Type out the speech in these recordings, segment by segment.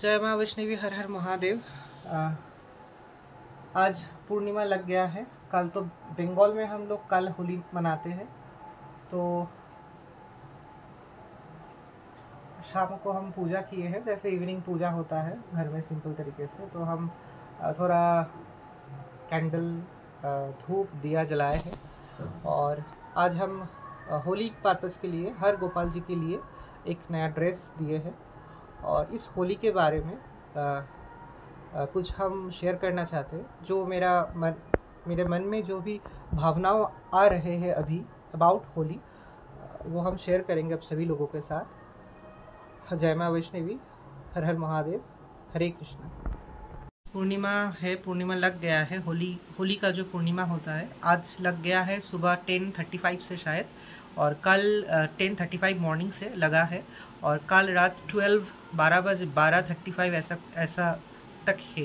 जय माँ वैष्णवी, हर हर महादेव। आज पूर्णिमा लग गया है। कल तो बंगाल में हम लोग कल होली मनाते हैं, तो शाम को हम पूजा किए हैं। जैसे इवनिंग पूजा होता है घर में सिंपल तरीके से, तो हम थोड़ा कैंडल, धूप, दिया जलाए हैं। और आज हम होली पर्पज़ के लिए हर गोपाल जी के लिए एक नया ड्रेस दिए हैं। और इस होली के बारे में कुछ हम शेयर करना चाहते हैं। जो मेरे मन में जो भी भावनाओं आ रहे हैं अभी अबाउट होली, वो हम शेयर करेंगे अब सभी लोगों के साथ। जय माँ वैष्णवी, हर हर महादेव, हरे कृष्ण। पूर्णिमा है, पूर्णिमा लग गया है। होली का जो पूर्णिमा होता है आज लग गया है सुबह 10:35 से शायद, और कल 10:35 मॉर्निंग से लगा है, और कल रात 12:35 ऐसा तक है।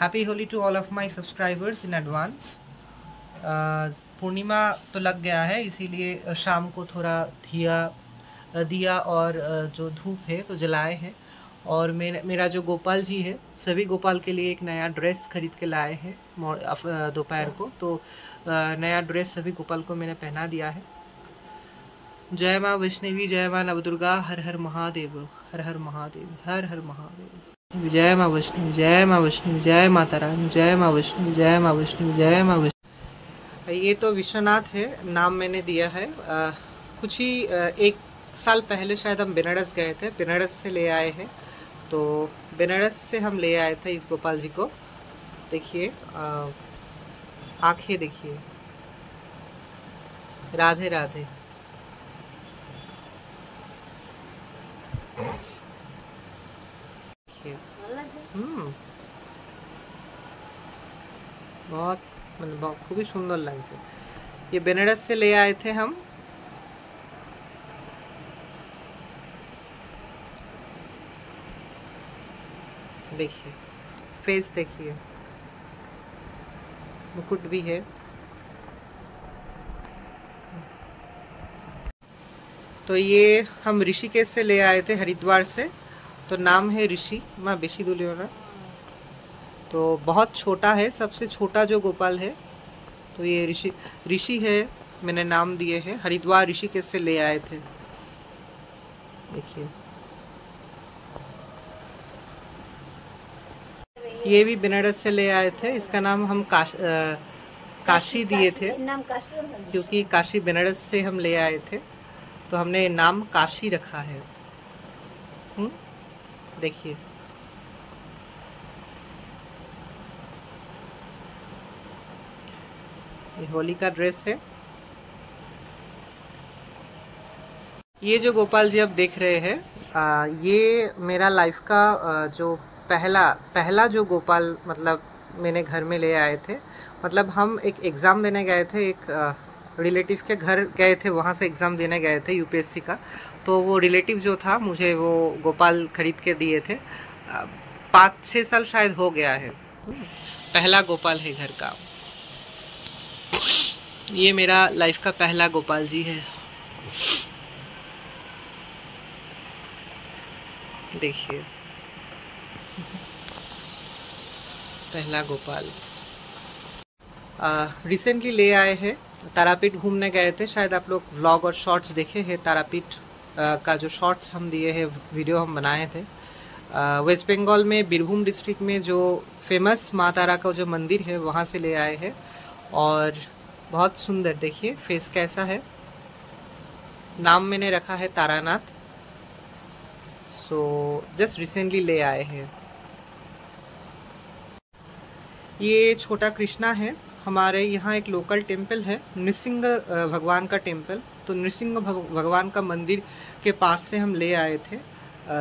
Happy Holi to all of my subscribers in advance. पूर्णिमा तो लग गया है, इसीलिए शाम को थोड़ा दिया और जो धूप है तो जलाए हैं। और मेरा जो गोपाल जी है, सभी गोपाल के लिए एक नया ड्रेस खरीद के लाए हैं दोपहर को। तो नया ड्रेस सभी गोपाल को मैंने पहना दिया है। जय माँ वैष्णवी, जय माँ नवदुर्गा, हर हर महादेव, हर हर महादेव, हर हर महादेव। जय माँ वैष्णवी, जय माँ वैष्णवी, जय माता रानी, जय माँ वैष्णवी, जय माँ वैष्णवी, जय माँ वैष्णवी। ये तो विश्वनाथ है, नाम मैंने दिया है। कुछ ही 1 साल पहले शायद हम बनारस गए थे, बनारस से ले आए हैं। तो बनारस से हम ले आए थे इस गोपाल जी को। देखिए, आंखें देखिए, राधे राधे। बहुत मतलब खूब ही सुंदर लगे। ये बनारस से ले आए थे हम। देखिए फेस, देखिए मुकुट भी है। तो ये हम ऋषिकेश से ले आए थे, हरिद्वार से। तो नाम है ऋषि, माँ बेशी दुलियोना। तो बहुत छोटा है, सबसे छोटा जो गोपाल है। तो ये ऋषि है, मैंने नाम दिए हैं। हरिद्वार ऋषिकेश से ले आए थे। देखिए, ये भी बनारस से ले आए थे। इसका नाम हम काशी दिए थे, क्योंकि काशी बनारस से हम ले आए थे, तो हमने नाम काशी रखा है। देखिए, ये होली का ड्रेस है। ये जो गोपाल जी आप देख रहे हैं, ये मेरा लाइफ का जो पहला जो गोपाल मतलब मैंने घर में ले आए थे। मतलब हम एक एग्ज़ाम देने गए थे, एक रिलेटिव के घर गए थे, वहाँ से एग्ज़ाम देने गए थे यूपीएससी का। तो वो रिलेटिव जो था, मुझे वो गोपाल खरीद के दिए थे। 5-6 साल शायद हो गया है। पहला गोपाल है घर का। ये मेरा लाइफ का पहला गोपाल जी है। देखिए, पहला गोपाल रिसेंटली ले आए हैं। तारापीठ घूमने गए थे, शायद आप लोग व्लॉग और शॉर्ट्स देखे हैं। तारापीठ का जो शॉर्ट्स हम दिए हैं, वीडियो हम बनाए थे। वेस्ट बंगाल में बीरभूम डिस्ट्रिक्ट में जो फेमस माँ तारा का जो मंदिर है, वहाँ से ले आए हैं। और बहुत सुंदर, देखिए फेस कैसा है। नाम मैंने रखा है तारानाथ। सो जस्ट रिसेंटली ले आए हैं। ये छोटा कृष्णा है। हमारे यहाँ एक लोकल टेम्पल है, नृसिंह भगवान का टेम्पल। तो नृसिंह भगवान का मंदिर के पास से हम ले आए थे।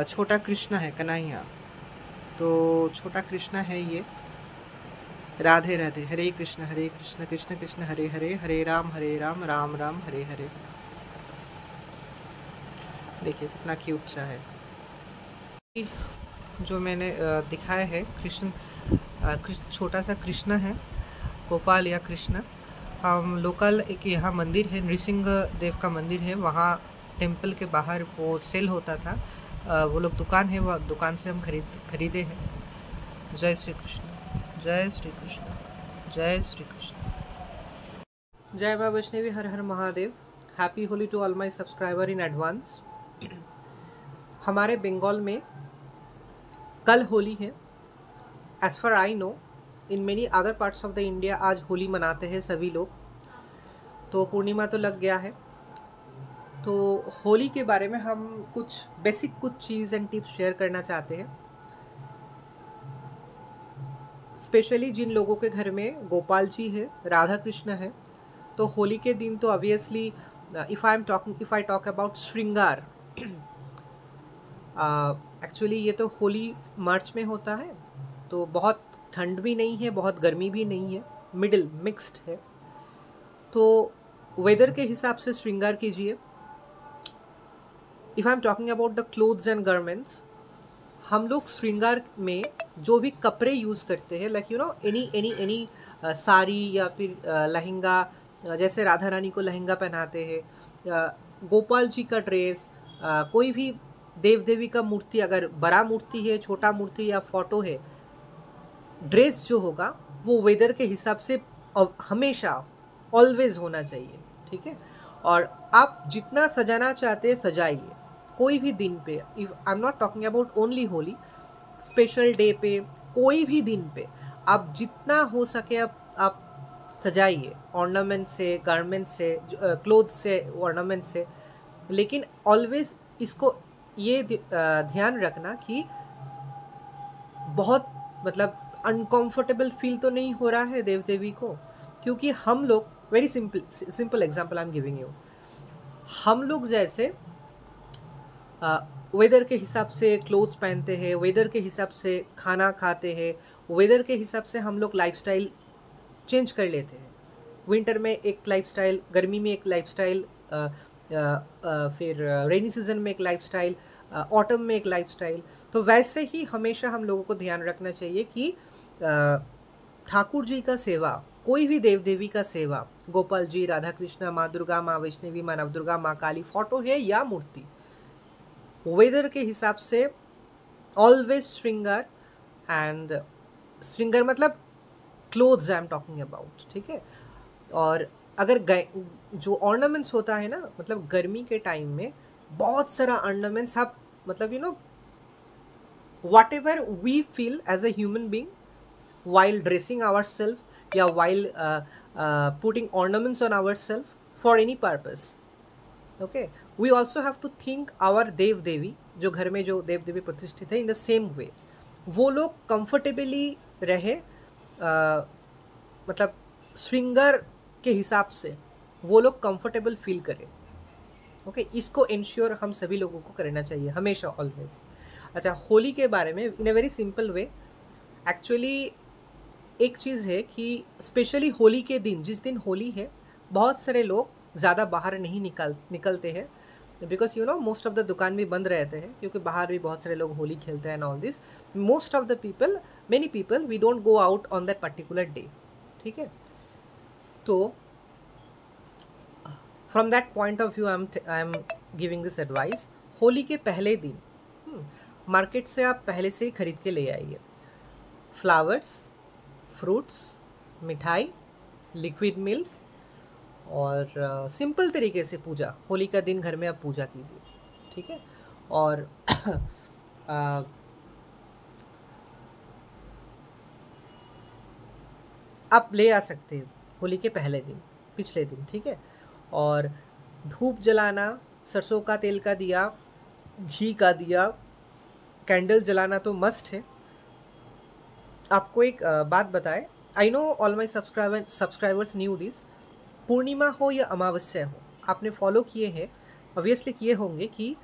छोटा कृष्णा है, कन्हैया। तो छोटा कृष्णा है ये। राधे राधे, हरे कृष्ण कृष्ण कृष्ण हरे हरे, हरे राम राम राम हरे हरे। देखिए कितना क्यूट सा है। जो मैंने दिखाया है कृष्ण, छोटा सा कृष्ण है, गोपाल या कृष्ण। हम लोकल एक यहाँ मंदिर है, नृसिंह देव का मंदिर है, वहाँ टेम्पल के बाहर वो सेल होता था। वो लोग दुकान है, वो दुकान से हम खरीदे हैं। जय श्री कृष्ण, जय श्री कृष्ण, जय श्री कृष्ण। जय माँ वैष्णवी, हर हर Mahadev. Happy Holi to all my subscriber in advance. हमारे बंगाल में कल होली है। As far I know in many other parts of the India आज होली मनाते हैं सभी लोग। तो पूर्णिमा तो लग गया है। तो होली के बारे में हम कुछ चीज़ एंड टिप्स शेयर करना चाहते हैं। स्पेशली जिन लोगों के घर में गोपाल जी है, राधा कृष्ण है, तो होली के दिन तो obviously if I talk about श्रृंगार, एक्चुअली ये तो होली मार्च में होता है, तो बहुत ठंड भी नहीं है, बहुत गर्मी भी नहीं है, मिडिल मिक्स्ड है। तो वेदर के हिसाब से श्रृंगार कीजिए। If I am talking about the clothes and garments, हम लोग श्रृंगार में जो भी कपड़े यूज़ करते हैं, like you know any sari या फिर लहंगा, जैसे राधा रानी को लहंगा पहनाते हैं, गोपाल जी का ड्रेस, कोई भी देव देवी का मूर्ति, अगर बड़ा मूर्ति है, छोटा मूर्ति या फोटो है, ड्रेस जो होगा वो वेदर के हिसाब से हमेशा ऑलवेज होना चाहिए, ठीक है। और आप जितना सजाना चाहते हैं सजाइए, कोई भी दिन पे। If I am not talking about only Holi, special day पे, कोई भी दिन पे आप जितना हो सके आप सजाइए, ऑर्नामेंट से, गारमेंट से, क्लोथ से, ऑर्नामेंट से। लेकिन ऑलवेज इसको ये ध्यान रखना कि बहुत मतलब अनकंफर्टेबल फील तो नहीं हो रहा है देव देवी को, क्योंकि हम लोग very simple example I am giving you. हम लोग जैसे वेदर के हिसाब से क्लोथ्स पहनते हैं, वेदर के हिसाब से खाना खाते हैं, वेदर के हिसाब से हम लोग लाइफस्टाइल चेंज कर लेते हैं। विंटर में एक लाइफस्टाइल, गर्मी में एक लाइफस्टाइल, फिर रेनी सीजन में एक लाइफस्टाइल, ऑटम में एक लाइफस्टाइल। तो वैसे ही हमेशा हम लोगों को ध्यान रखना चाहिए कि ठाकुर जी का सेवा, कोई भी देव देवी का सेवा, गोपाल जी, राधा कृष्ण, माँ दुर्गा, माँ वैष्णवी, माँ नवदुर्गा, माँ काली, फोटो है या मूर्ति, वेदर के हिसाब से ऑलवेज श्रृंगार। एंड श्रृंगार मतलब clothes I am talking about, ठीक है। और अगर जो ऑर्नामेंट्स होता है ना, मतलब गर्मी के टाइम में बहुत सारा ऑर्नामेंट्स, आप मतलब you know whatever we feel as a human being while dressing ourselves, या while putting ornaments on ourselves for any purpose, okay, we also have to think our देव देवी, जो घर में जो देव देवी प्रतिष्ठित है, in the same way वो लोग comfortably रहे, मतलब श्रृंगार के हिसाब से वो लोग comfortable फील करें, ओके। इसको इंश्योर हम सभी लोगों को करना चाहिए हमेशा, ऑलवेज। अच्छा, होली के बारे में in a very simple way, actually एक चीज़ है कि स्पेशली होली के दिन, जिस दिन होली है, बहुत सारे लोग ज़्यादा बाहर नहीं निकलते हैं, because you know most of the दुकान भी बंद रहते हैं, क्योंकि बाहर भी बहुत सारे लोग होली खेलते हैं and all this. Most of the people, many people, we don't go out on that particular day, ठीक है। तो from that point of view I am giving this advice. Holi के पहले दिन मार्केट से आप पहले से ही खरीद के ले आइए फ्लावर्स, फ्रूट्स, मिठाई, लिक्विड मिल्क, और सिंपल तरीके से पूजा। होली का दिन घर में आप पूजा कीजिए, ठीक है। और आप ले आ सकते हैं होली के पहले दिन, पिछले दिन, ठीक है। और धूप जलाना, सरसों का तेल का दिया, घी का दिया, कैंडल जलाना तो मस्ट है। आपको एक बात बताए, I know all my subscribers knew this, पूर्णिमा हो या अमावस्या हो, आपने फॉलो किए हैं, ऑब्वियसली किए होंगे कि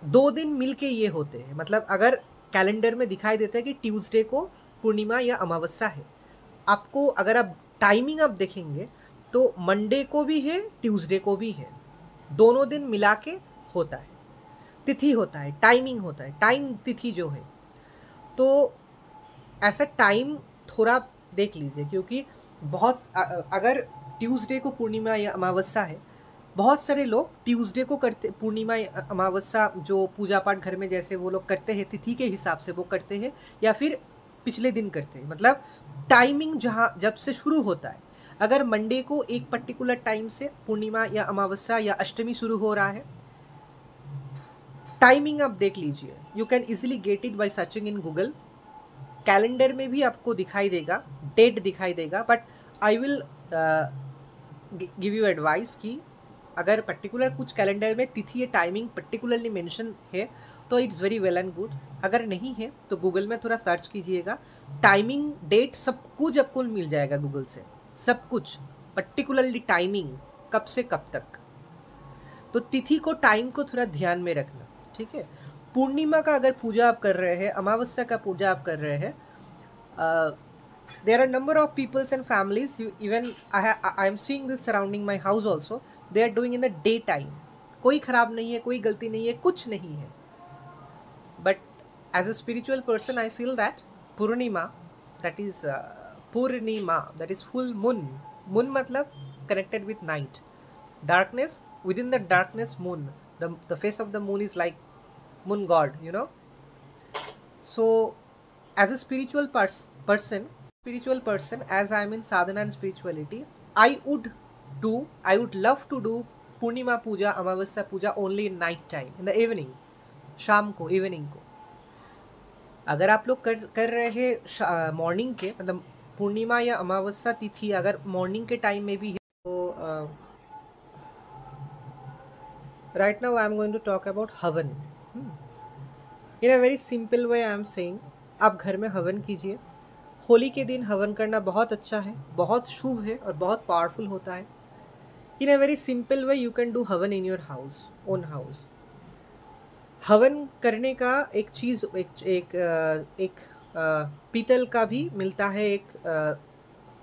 2 दिन मिल के ये होते हैं। मतलब अगर कैलेंडर में दिखाई देता है कि ट्यूसडे को पूर्णिमा या अमावस्या है, आपको अगर आप टाइमिंग आप देखेंगे तो मंडे को भी है, ट्यूसडे को भी है, दोनों दिन मिला के होता है, तिथि होता है, टाइमिंग होता है, टाइम तिथि जो है। तो ऐसा टाइम थोड़ा देख लीजिए, क्योंकि बहुत अगर ट्यूसडे को पूर्णिमा या अमावस्या है बहुत सारे लोग ट्यूसडे को करते, पूर्णिमा अमावस्या जो पूजा पाठ घर में जैसे वो लोग करते हैं तिथि के हिसाब से वो करते हैं, या फिर पिछले दिन करते हैं। मतलब टाइमिंग जहाँ जब से शुरू होता है, अगर मंडे को एक पर्टिकुलर टाइम से पूर्णिमा या अमावस्या या अष्टमी शुरू हो रहा है, टाइमिंग आप देख लीजिए, you can easily get it by searching in Google. Calendar में भी आपको दिखाई देगा, डेट दिखाई देगा, but I will give you advice कि अगर पर्टिकुलर कुछ कैलेंडर में तिथि या टाइमिंग पर्टिकुलरली मेंशन है तो it's very well and good. अगर नहीं है तो गूगल में थोड़ा सर्च कीजिएगा, टाइमिंग डेट सब कुछ आपको मिल जाएगा गूगल से, सब कुछ पर्टिकुलरली टाइमिंग कब से कब तक। तो तिथि को टाइम को थोड़ा ध्यान में रखना, ठीक है। पूर्णिमा का अगर पूजा आप कर रहे हैं, अमावस्या का पूजा आप कर रहे हैं, there are number of peoples and families, even I am seeing this surrounding my house also, they are doing in the day time। कोई खराब नहीं है, कोई गलती नहीं है, कुछ नहीं है, but as a spiritual person I feel that Purnima, that is Purnima, that is full moon, moon मतलब connected with night, darkness, within the darkness moon, the face of the moon is like moon god, you know। So as a spiritual person, as I am in sadhana and spirituality, I would love to do Purnima Puja, Amavasya Puja only in night time, in the evening, शाम को, evening को। अगर आप लोग कर रहे हैं morning के, मतलब पूर्णिमा या अमावस्या तिथि अगर मॉर्निंग के टाइम में भी है तो right now I am going to talk about havan. In a very simple way I am saying, आप घर में हवन कीजिए। होली के दिन हवन करना बहुत अच्छा है, बहुत शुभ है और बहुत पावरफुल होता है। In a very simple way you can do havan in your house, own house. हवन करने का एक चीज़, एक पीतल का भी मिलता है, एक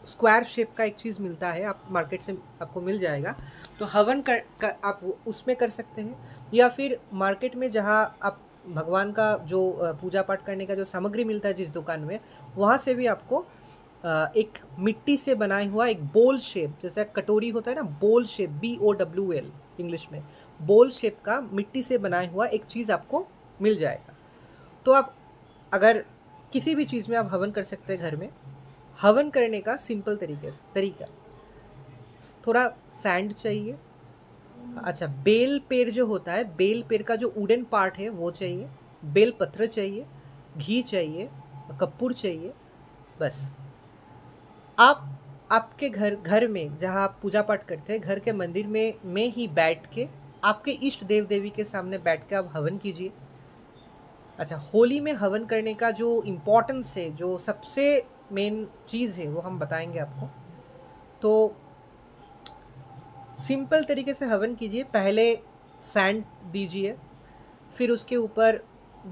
स्क्वायर शेप का एक चीज़ मिलता है, आप मार्केट से आपको मिल जाएगा। तो हवन कर आप उसमें कर सकते हैं, या फिर मार्केट में जहाँ आप भगवान का जो पूजा पाठ करने का जो सामग्री मिलता है जिस दुकान में, वहाँ से भी आपको एक मिट्टी से बनाया हुआ एक बोल शेप, जैसे कटोरी होता है ना, बोल शेप, BOWL इंग्लिश में, बोल शेप का मिट्टी से बनाया हुआ एक चीज़ आपको मिल जाएगा। तो आप अगर किसी भी चीज़ में आप हवन कर सकते हैं घर में। हवन करने का सिंपल तरीका, थोड़ा सैंड चाहिए, अच्छा बेल पेड़ जो होता है, बेल पेड़ का जो वुडन पार्ट है वो चाहिए, बेल पत्र चाहिए, घी चाहिए, कपूर चाहिए, बस। आप आपके घर में जहाँ आप पूजा पाठ करते हैं, घर के मंदिर में ही बैठ के आपके इष्ट देव देवी के सामने बैठ के आप हवन कीजिए। अच्छा, होली में हवन करने का जो इम्पोर्टेंस है, जो सबसे मेन चीज़ है, वो हम बताएंगे आपको। तो सिंपल तरीके से हवन कीजिए। पहले सैंड दीजिए, फिर उसके ऊपर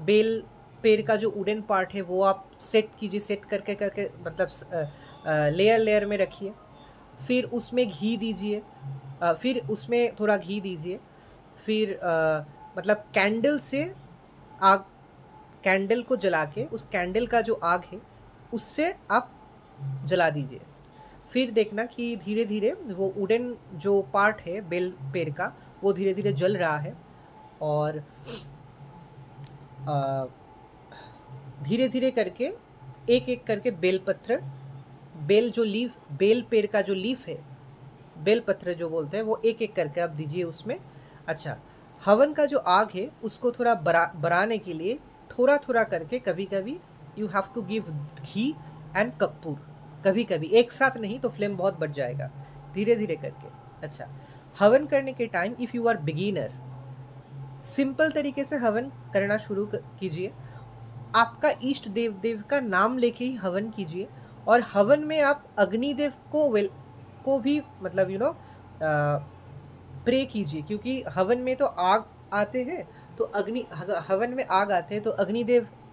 बेल पेड़ का जो वुडन पार्ट है वो आप सेट कीजिए, सेट करके मतलब लेयर में रखिए। फिर उसमें घी दीजिए, फिर उसमें थोड़ा घी दीजिए, फिर मतलब कैंडल से आग, कैंडल को जला के उस कैंडल का जो आग है उससे आप जला दीजिए। फिर देखना कि धीरे धीरे वो वुडन जो पार्ट है बेल पेड़ का वो धीरे धीरे जल रहा है, और धीरे धीरे करके एक एक करके बेलपत्र, बेल जो लीफ, बेल पेड़ का जो लीफ है, बेलपत्र जो बोलते हैं, वो एक एक करके आप दीजिए उसमें। अच्छा, हवन का जो आग है उसको थोड़ा बढ़ाने के लिए थोड़ा थोड़ा करके कभी कभी you have to give ghee and kapur, कभी कभी एक साथ नहीं तो फ्लेम बहुत बढ़ जाएगा, धीरे धीरे करके। अच्छा, हवन करने के time if you are beginner, simple तरीके से हवन करना शुरू कीजिए। आपका इष्ट देव का नाम लेके ही हवन कीजिए, और हवन में आप अग्निदेव को भी मतलब प्रे कीजिए, क्योंकि हवन में तो आग आते हैं, तो हवन में आग आते हैं, तो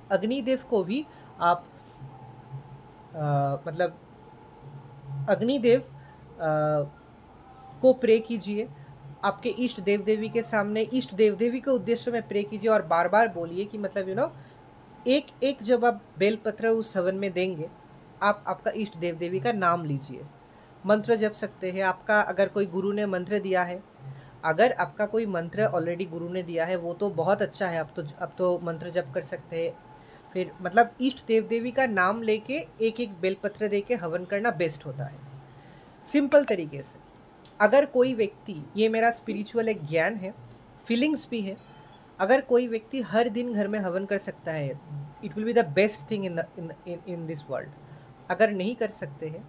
अग्निदेव को भी आप मतलब अग्निदेव को प्रे कीजिए। आपके इष्ट देव देवी के सामने इष्ट देव देवी के उद्देश्य में प्रे कीजिए, और बार बार बोलिए कि मतलब एक एक जब आप बेलपत्र उस हवन में देंगे, आप आपका इष्ट देव देवी का नाम लीजिए, मंत्र जप सकते हैं। आपका अगर कोई गुरु ने मंत्र दिया है, अगर आपका कोई मंत्र ऑलरेडी गुरु ने दिया है वो तो बहुत अच्छा है, अब तो मंत्र जप कर सकते हैं। फिर मतलब इष्ट देव देवी का नाम लेके एक एक बेलपत्र दे के हवन करना बेस्ट होता है, सिंपल तरीके से। अगर कोई व्यक्ति, ये मेरा स्पिरिचुअल एक ज्ञान है, फीलिंग्स भी है, अगर कोई व्यक्ति हर दिन घर में हवन कर सकता है, it will be the best thing in this world. अगर नहीं कर सकते हैं,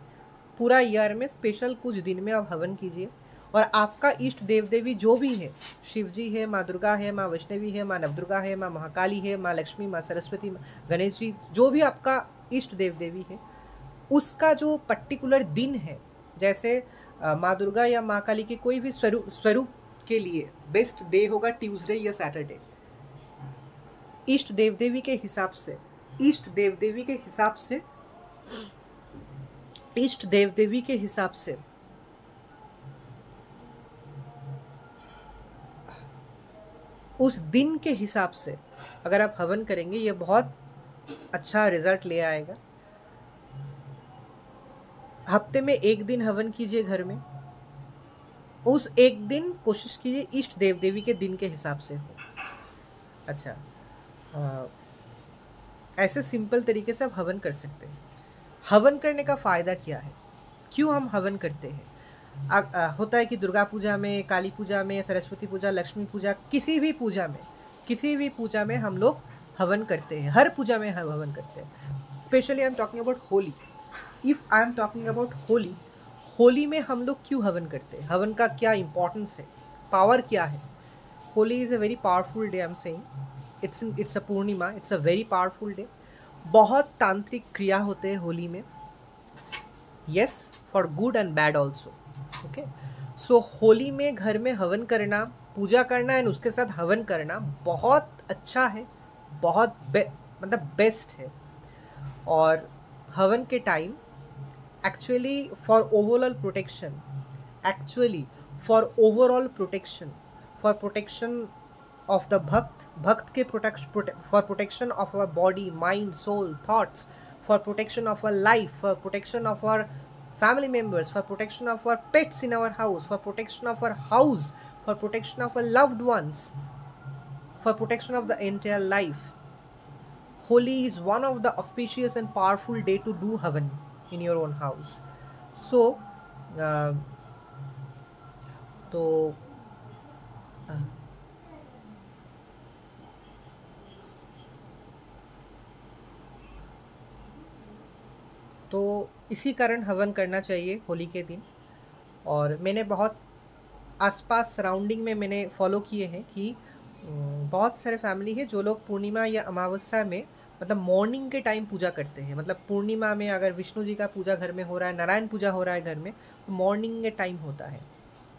पूरा ईयर में स्पेशल कुछ दिन में आप हवन कीजिए, और आपका इष्ट देव देवी जो भी है, शिव जी है, माँ दुर्गा है, माँ वैष्णवी है, माँ नवदुर्गा है, माँ महाकाली है, माँ लक्ष्मी, माँ सरस्वती, गणेश जी, जो भी आपका इष्ट देव देवी है, उसका जो पर्टिकुलर दिन है, जैसे माँ दुर्गा या माँ काली के कोई भी स्वरूप के लिए बेस्ट डे होगा ट्यूसडे या सैटरडे। इष्ट देव देवी के हिसाब से, इष्ट देव देवी के हिसाब से, इष्ट देव देवी के हिसाब से उस दिन के हिसाब से अगर आप हवन करेंगे, ये बहुत अच्छा रिजल्ट ले आएगा। हफ्ते में एक दिन हवन कीजिए घर में, उस एक दिन कोशिश कीजिए इष्ट देव देवी के दिन के हिसाब से हो। अच्छा, ऐसे सिंपल तरीके से आप हवन कर सकते हैं। हवन करने का फ़ायदा क्या है, क्यों हम हवन करते हैं? होता है कि दुर्गा पूजा में, काली पूजा में, सरस्वती पूजा, लक्ष्मी पूजा, किसी भी पूजा में हम लोग हवन करते हैं, हर पूजा में हम हवन करते हैं। Specially I am talking about Holi. If I am talking about Holi, Holi में हम लोग क्यों हवन करते हैं? हवन का क्या इम्पोर्टेंस है, पावर क्या है? Holi is a very powerful day, I am saying it's a purnima, it's a very powerful day. बहुत तांत्रिक क्रिया होते हैं होली में, yes, for good and bad also. Okay, so Holi में घर में हवन करना, पूजा करना एंड उसके साथ हवन करना बहुत अच्छा है, बहुत मतलब बेस्ट है। और हवन के time actually for overall protection, for protection of the bhakt के for protection of our body, mind, soul, thoughts, for protection of our life, for protection of our family members, for protection of our pets in our house, for protection of our house, for protection of our loved ones, for protection of the entire life. Holi is one of the auspicious and powerful day to do havan in your own house. So तो इसी कारण हवन करना चाहिए होली के दिन। और मैंने बहुत आसपास सराउंडिंग में मैंने फॉलो किए हैं कि बहुत सारे फैमिली है जो लोग पूर्णिमा या अमावस्या में, मतलब मॉर्निंग के टाइम पूजा करते हैं। मतलब पूर्णिमा में अगर विष्णु जी का पूजा घर में हो रहा है, नारायण पूजा हो रहा है घर में, तो मॉर्निंग के टाइम होता है,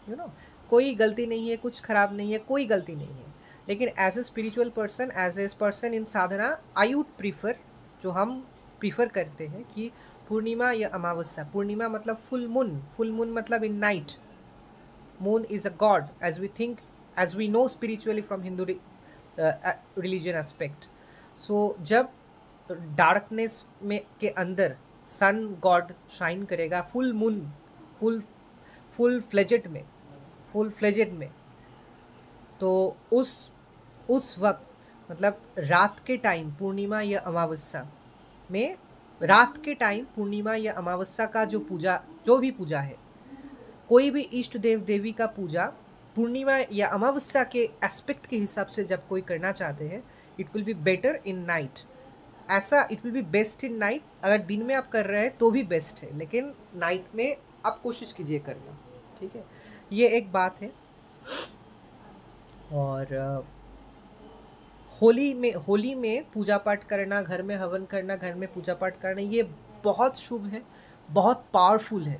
यू नो। कोई गलती नहीं है, कुछ खराब नहीं है, कोई गलती नहीं है। लेकिन as a spiritual person, as a person in sadhana, I would prefer, जो हम प्रीफर करते हैं कि पूर्णिमा या अमावस्या, पूर्णिमा मतलब फुल मून मतलब in night, moon is a god as we know spiritually from Hindu religion aspect. So जब डार्कनेस में के अंदर सन गॉड शाइन करेगा फुल मून, फुल फ्लेजेड में, तो उस वक्त मतलब रात के टाइम, पूर्णिमा या अमावस्या में, रात के टाइम पूर्णिमा या अमावस्या का जो भी पूजा है, कोई भी इष्ट देव देवी का पूजा पूर्णिमा या अमावस्या के एस्पेक्ट के हिसाब से जब कोई करना चाहते हैं, it will be better in night. ऐसा it will be best in night. अगर दिन में आप कर रहे हैं तो भी बेस्ट है, लेकिन नाइट में आप कोशिश कीजिए करना, ठीक है। ये एक बात है। और होली में पूजा पाठ करना, घर में हवन करना, घर में पूजा पाठ करना, ये बहुत शुभ है, बहुत पावरफुल है।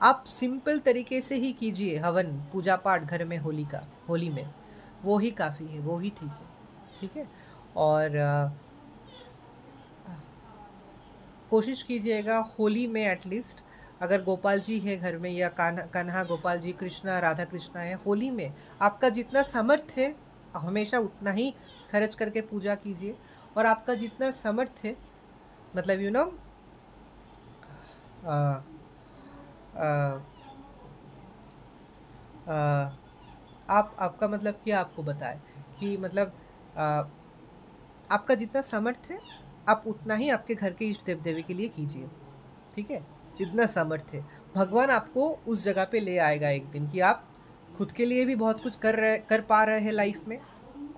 आप सिंपल तरीके से ही कीजिए हवन, पूजा पाठ घर में होली में, वो ही काफ़ी है, वो ही ठीक है। और कोशिश कीजिएगा होली में एटलीस्ट, अगर गोपाल जी है घर में, या कान्हा गोपाल जी, कृष्णा राधा कृष्णा है, होली में आपका जितना सामर्थ्य है हमेशा उतना ही खर्च करके पूजा कीजिए। और आपका जितना सामर्थ्य है, मतलब यू नो, आपका मतलब कि आपको बताए कि मतलब आपका जितना सामर्थ्य है आप उतना ही आपके घर के इष्ट देव देवी के लिए कीजिए, ठीक है। जितना सामर्थ्य है भगवान आपको उस जगह पे ले आएगा एक दिन कि आप खुद के लिए भी बहुत कुछ कर पा रहे हैं लाइफ में,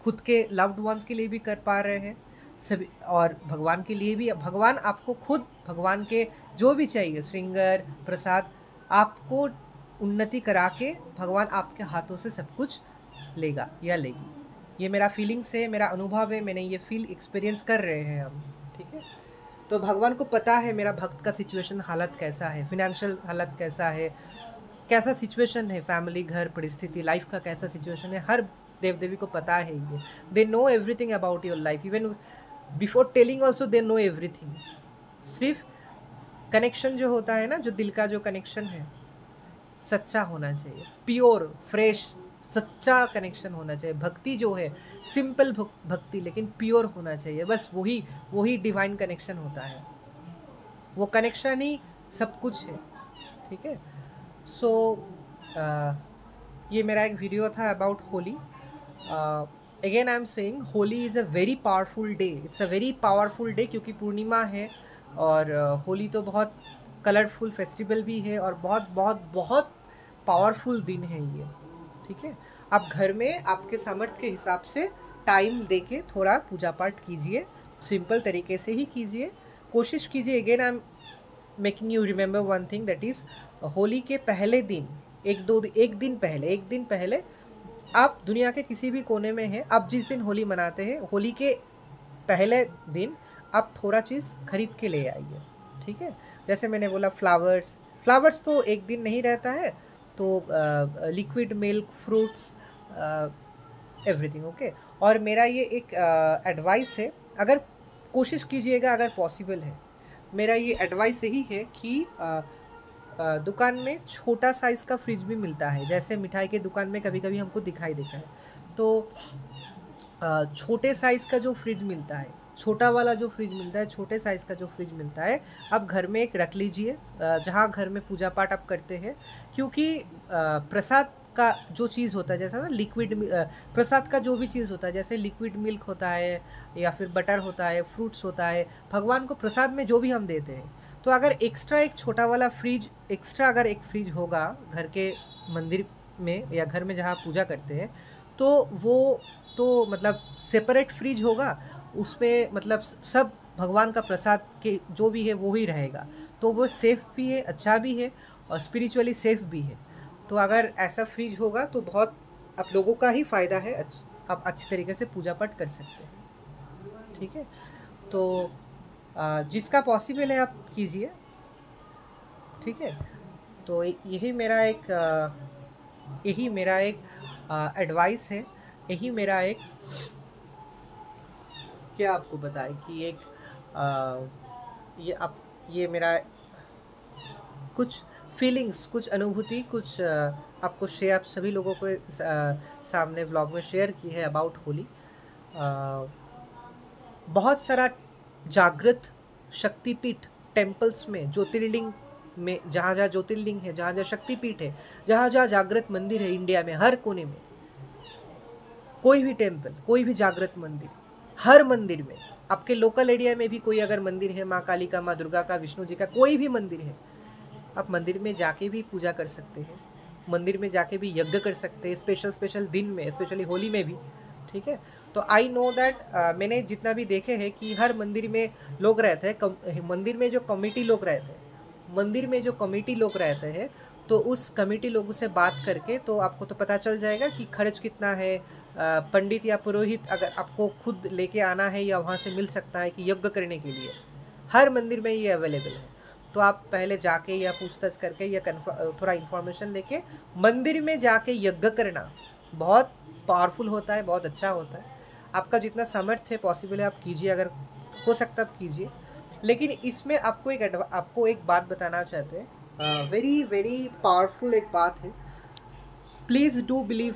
खुद के लव्ड वंस के लिए भी कर पा रहे हैं सभी, और भगवान के लिए भी। भगवान आपको खुद भगवान के जो भी चाहिए श्रृंगार प्रसाद आपको उन्नति करा के भगवान आपके हाथों से सब कुछ लेगा या लेगी। ये मेरा फीलिंग्स है, मेरा अनुभव है, मैंने ये फील एक्सपीरियंस कर रहे हैं हम, ठीक है। तो भगवान को पता है मेरा भक्त का सिचुएशन हालत कैसा है, फिनेंशियल हालत कैसा है, कैसा सिचुएशन है, फैमिली घर परिस्थिति लाइफ का कैसा सिचुएशन है, हर देव देवी को पता है ये। They know everything about your life, even before telling also they know everything. सिर्फ कनेक्शन जो होता है ना, जो दिल का जो कनेक्शन है सच्चा होना चाहिए, प्योर फ्रेश सच्चा कनेक्शन होना चाहिए। भक्ति जो है सिंपल भक्ति लेकिन प्योर होना चाहिए, बस वही डिवाइन कनेक्शन होता है, वो कनेक्शन ही सब कुछ है, ठीक है। सो ये मेरा एक वीडियो था about Holi. Again I am saying Holi is a very powerful day, it's a very powerful day क्योंकि पूर्णिमा है और होली तो बहुत कलरफुल फेस्टिवल भी है और बहुत बहुत बहुत पावरफुल दिन है ये, ठीक है। आप घर में आपके सामर्थ्य के हिसाब से टाइम देके थोड़ा पूजा पाठ कीजिए, सिंपल तरीके से ही कीजिए, कोशिश कीजिए। Again I am making you remember one thing, that is Holi के पहले दिन एक दिन पहले आप दुनिया के किसी भी कोने में हैं, आप जिस दिन होली मनाते हैं होली के पहले दिन आप थोड़ा चीज़ खरीद के ले आइए, ठीक है। जैसे मैंने बोला फ्लावर्स तो एक दिन नहीं रहता है, तो liquid milk fruits everything, okay. और मेरा ये एक एडवाइस है, अगर कोशिश कीजिएगा अगर पॉसिबल है, मेरा ये एडवाइस यही है कि दुकान में छोटा साइज़ का फ्रिज भी मिलता है, जैसे मिठाई के दुकान में कभी कभी हमको दिखाई देता है, तो छोटे साइज़ का जो फ्रिज मिलता है, छोटा वाला जो फ्रिज मिलता है, छोटे साइज़ का जो फ्रिज मिलता है, आप घर में एक रख लीजिए जहाँ घर में पूजा पाठ आप करते हैं। क्योंकि प्रसाद का जो चीज़ होता है, जैसा ना लिक्विड प्रसाद का जो भी चीज़ होता है, जैसे लिक्विड मिल्क होता है या फिर बटर होता है, फ्रूट्स होता है, भगवान को प्रसाद में जो भी हम देते हैं, तो अगर एक्स्ट्रा एक छोटा वाला फ्रिज अगर एक फ्रिज होगा घर के मंदिर में या घर में जहाँ पूजा करते हैं, तो वो तो मतलब सेपरेट फ्रिज होगा, उसमें मतलब सब भगवान का प्रसाद के जो भी है वो ही रहेगा, तो वो सेफ़ भी है, अच्छा भी है और स्पिरिचुअली सेफ़ भी है। तो अगर ऐसा फ्रिज होगा तो बहुत आप लोगों का ही फ़ायदा है, आप अच्छी तरीके से पूजा पाठ कर सकते हैं, ठीक है। तो जिसका पॉसिबल है आप कीजिए, ठीक है। तो यही मेरा एक एडवाइस है, यही मेरा एक क्या आपको बताए कि एक ये मेरा कुछ फीलिंग्स, कुछ अनुभूति, कुछ आपको शेयर, आप सभी लोगों को सामने व्लॉग में शेयर की है अबाउट होली। बहुत सारा जागृत शक्तिपीठ टेम्पल्स में, ज्योतिर्लिंग में, जहाँ जहाँ ज्योतिर्लिंग है, जहाँ जहाँ शक्तिपीठ है, जहाँ जहाँ जागृत मंदिर है इंडिया में, हर कोने में कोई भी टेम्पल, कोई भी जागृत मंदिर, हर मंदिर में, आपके लोकल एरिया में भी कोई अगर मंदिर है, माँ काली का, माँ दुर्गा का, विष्णु जी का, कोई भी मंदिर है, आप मंदिर में जाके भी पूजा कर सकते हैं, मंदिर में जाके भी यज्ञ कर सकते हैं, स्पेशल दिन में, स्पेशली होली में भी, ठीक है। तो आई नो दैट मैंने जितना भी देखे हैं कि हर मंदिर में लोग रहते हैं, मंदिर में जो कमेटी लोग रहते हैं, तो उस कमेटी लोगों से बात करके तो आपको तो पता चल जाएगा कि खर्च कितना है। पंडित या पुरोहित अगर आपको खुद लेके आना है या वहाँ से मिल सकता है कि यज्ञ करने के लिए, हर मंदिर में ये अवेलेबल है। तो आप पहले जाके या पूछताछ करके या थोड़ा इन्फॉर्मेशन लेके मंदिर में जाके यज्ञ करना बहुत पावरफुल होता है, बहुत अच्छा होता है। आपका जितना सामर्थ्य पॉसिबल है आप कीजिए, अगर हो सकता आप कीजिए। लेकिन इसमें आपको एक बात बताना चाहते हैं, वेरी वेरी पावरफुल एक बात है, प्लीज़ डू बिलीव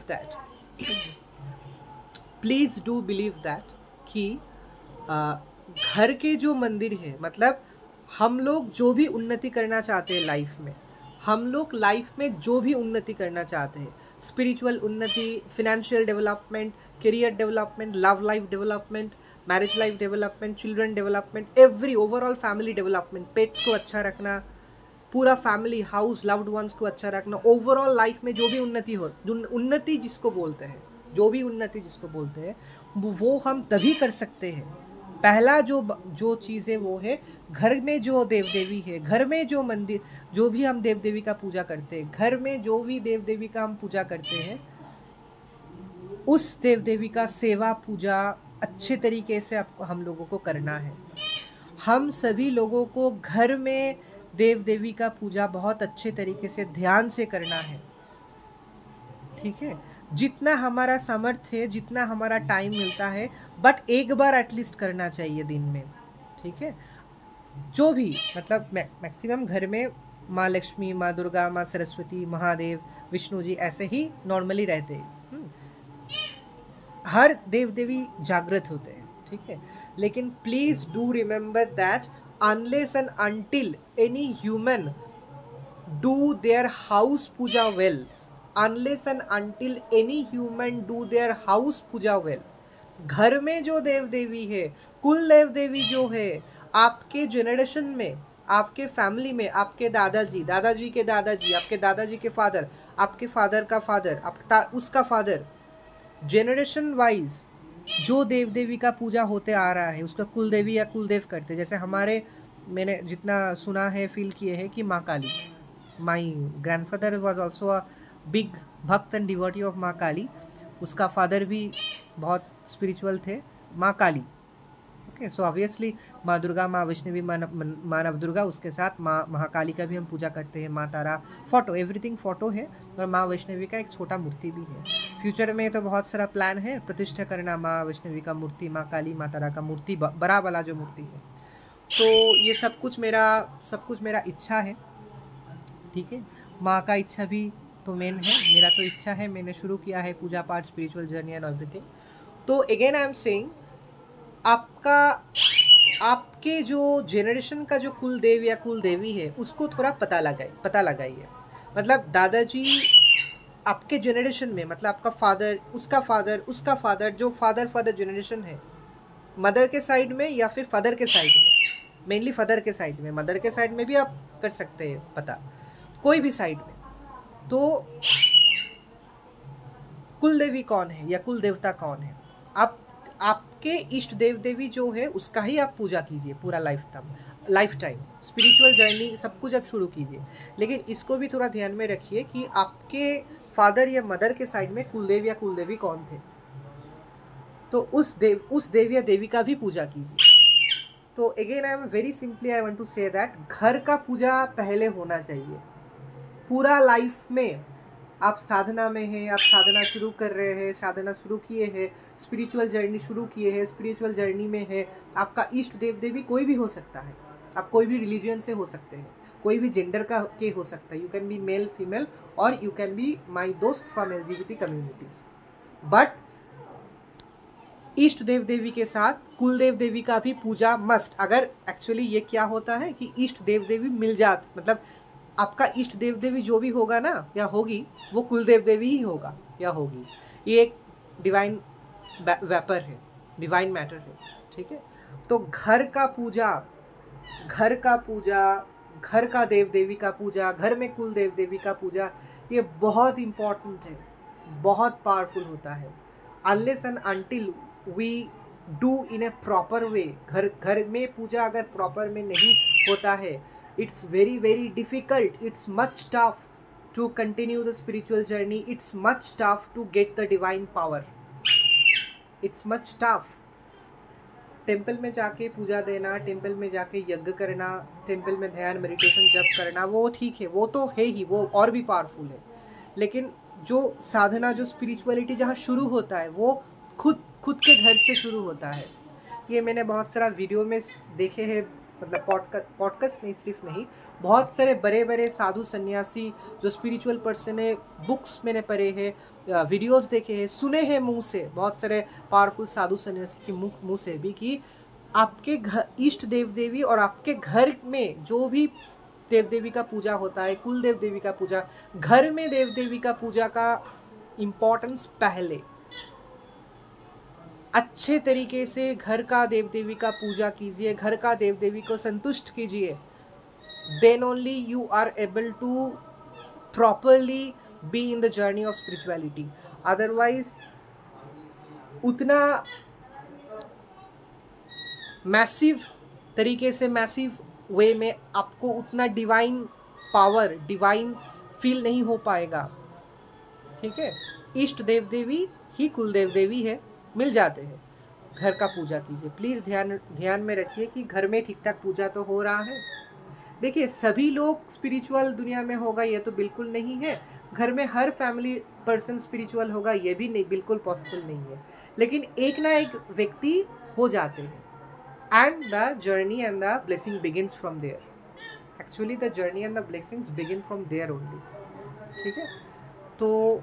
दैट कि घर के जो मंदिर है, मतलब हम लोग जो भी उन्नति करना चाहते हैं लाइफ में, हम लोग लाइफ में जो भी उन्नति करना चाहते हैं, स्पिरिचुअल उन्नति, financial development, career development, love life development, marriage life development, children development, every overall family development, pets को अच्छा रखना, पूरा फैमिली हाउस लव्ड वंस को अच्छा रखना, ओवरऑल लाइफ में जो भी उन्नति हो, उन्नति जिसको बोलते हैं, जो भी उन्नति जिसको बोलते हैं, वो हम तभी कर सकते हैं। पहला जो चीज़ है वो है घर में जो देव देवी है, घर में जो मंदिर, जो भी हम देव देवी का पूजा करते हैं, घर में जो भी देव देवी का हम पूजा करते हैं, उस देव देवी का सेवा पूजा अच्छे तरीके से आपको हम लोगों को करना है। हम सभी लोगों को घर में देव देवी का पूजा बहुत अच्छे तरीके से ध्यान से करना है, ठीक है। जितना हमारा सामर्थ्य है, जितना हमारा टाइम मिलता है, बट एक बार एटलीस्ट करना चाहिए दिन में, ठीक है। जो भी मतलब मैक्सिमम घर में माँ लक्ष्मी, माँ दुर्गा, माँ सरस्वती, महादेव, विष्णु जी ऐसे ही नॉर्मली रहते हैं। हर देव देवी जागृत होते हैं, ठीक है। लेकिन please do remember that unless and until any human do their house puja well, unless and until any human do their house puja well, घर में जो देव देवी है, कुल देव देवी जो है, आपके जनरेशन में, आपके फैमिली में, आपके दादाजी, दादाजी के दादाजी, आपके दादाजी के फादर, आपके फादर का फादर, उसका फादर, जनरेशन वाइज जो देव देवी का पूजा होते आ रहा है, उसका कुल देवी या कुल देव करते। जैसे हमारे, मैंने जितना सुना है, फील किए हैं कि माँ Kali, my grandfather was also a big bhakt and devotee of माँ काली, उसका फादर भी बहुत स्पिरिचुअल थे, माँ काली। ओके, सो ऑब्वियसली माँ दुर्गा, माँ वैष्णवी, माँ नवदुर्गा, उसके साथ माँ महाकाली का भी हम पूजा करते हैं, माँ तारा, फोटो, एवरीथिंग फोटो है, और माँ वैष्णवी का एक छोटा मूर्ति भी है। फ्यूचर में तो बहुत सारा प्लान है प्रतिष्ठा करना माँ वैष्णवी का मूर्ति, माँ काली, माँ तारा का मूर्ति, बड़ा वाला जो मूर्ति है। तो ये सब कुछ मेरा इच्छा है, ठीक है। माँ का इच्छा भी तो मेन है, मेरा तो इच्छा है, मैंने शुरू किया है पूजा पाठ, स्पिरिचुअल जर्नी एंड एवरीथिंग। तो अगेन आई एम सेइंग, आपके जो जनरेशन का जो कुल देव या कुल देवी है, उसको थोड़ा पता लगाइए। मतलब दादाजी आपके जनरेशन में, मतलब आपका फादर, उसका फादर, उसका फादर, जो फादर जनरेशन है, मदर के साइड में या फिर फादर के साइड में, मेनली फादर के साइड में, मदर के साइड में भी आप कर सकते हैं पता, कोई भी साइड में। तो कुल देवी कौन है या कुल देवता कौन है, आपके इष्ट देव देवी जो है उसका ही आप पूजा कीजिए पूरा लाइफ टाइम, स्पिरिचुअल जर्नी सब कुछ आप शुरू कीजिए। लेकिन इसको भी थोड़ा ध्यान में रखिए कि आपके फादर या मदर के साइड में कुलदेव या कुलदेवी कौन थे, तो उस देव या देवी का भी पूजा कीजिए। तो again I am very simply I want to say that घर का पूजा पहले होना चाहिए। पूरा लाइफ में आप साधना में हैं, आप साधना शुरू कर रहे हैं, साधना शुरू किए हैं, स्पिरिचुअल जर्नी शुरू किए हैं, स्पिरिचुअल जर्नी में है, आपका इष्ट देव देवी कोई भी हो सकता है, आप कोई भी रिलीजन से हो सकते हैं, कोई भी जेंडर का के हो सकता है, you can be male female और यू कैन बी माई दोस्त फ्रॉम LGBT कम्युनिटीज। बट इष्ट देव देवी के साथ कुल देव देवी का भी पूजा मस्ट। अगर एक्चुअली ये क्या होता है कि इष्ट देव देवी मिल जात, मतलब आपका इष्ट देव देवी जो भी होगा ना या होगी, वो कुल देव देवी ही होगा या होगी। ये एक डिवाइन वेपर है, डिवाइन मैटर है, ठीक है। तो घर का पूजा, घर का देव देवी का पूजा, घर में कुल देव देवी का पूजा, ये बहुत इम्पोर्टेंट है, बहुत पावरफुल होता है। Unless and until we do in a proper way, घर में पूजा अगर प्रॉपर में नहीं होता है, it's very difficult, it's much tough to continue the spiritual journey, it's much tough to get the divine power, it's much tough। Temple में जाके पूजा देना, टेम्पल में जाके यज्ञ करना, टेम्पल में ध्यान मेडिटेशन जप करना, वो ठीक है, वो तो है ही, वो और भी पावरफुल है। लेकिन जो साधना, जो स्पिरिचुअलिटी जहाँ शुरू होता है, वो खुद के घर से शुरू होता है। ये मैंने बहुत सारा वीडियो में देखे हैं, मतलब पॉडकास्ट नहीं, सिर्फ नहीं, बहुत सारे बड़े साधु सन्यासी जो स्पिरिचुअल पर्सन है, बुक्स मैंने पढ़े हैं, वीडियोस देखे हैं, सुने हैं मुंह से, बहुत सारे पावरफुल साधु सन्यासी के मुंह से भी कि आपके घर इष्ट देव देवी और आपके घर में जो भी देव देवी का पूजा होता है, कुल देव देवी का पूजा, घर में देव देवी का पूजा का इम्पोर्टेंस पहले। अच्छे तरीके से घर का देव देवी का पूजा कीजिए, घर का देव देवी को संतुष्ट कीजिए, then only you are able to properly be in the journey of spirituality. Otherwise उतना मैसिव तरीके से, मैसिव वे में आपको उतना डिवाइन पावर, डिवाइन फील नहीं हो पाएगा। ठीक है, इष्ट देव देवी ही कुल देव देवी है, मिल जाते हैं। घर का पूजा कीजिए, प्लीज़ ध्यान में रखिए कि घर में ठीक ठाक पूजा तो हो रहा है। देखिए, सभी लोग स्पिरिचुअल दुनिया में होगा ये तो बिल्कुल नहीं है, घर में हर फैमिली पर्सन स्पिरिचुअल होगा ये भी नहीं, बिल्कुल पॉसिबल नहीं है, लेकिन एक ना एक व्यक्ति हो जाते हैं। And the journey and the blessing begins from there. Actually the journey and the blessings begin from there only. ठीक है, तो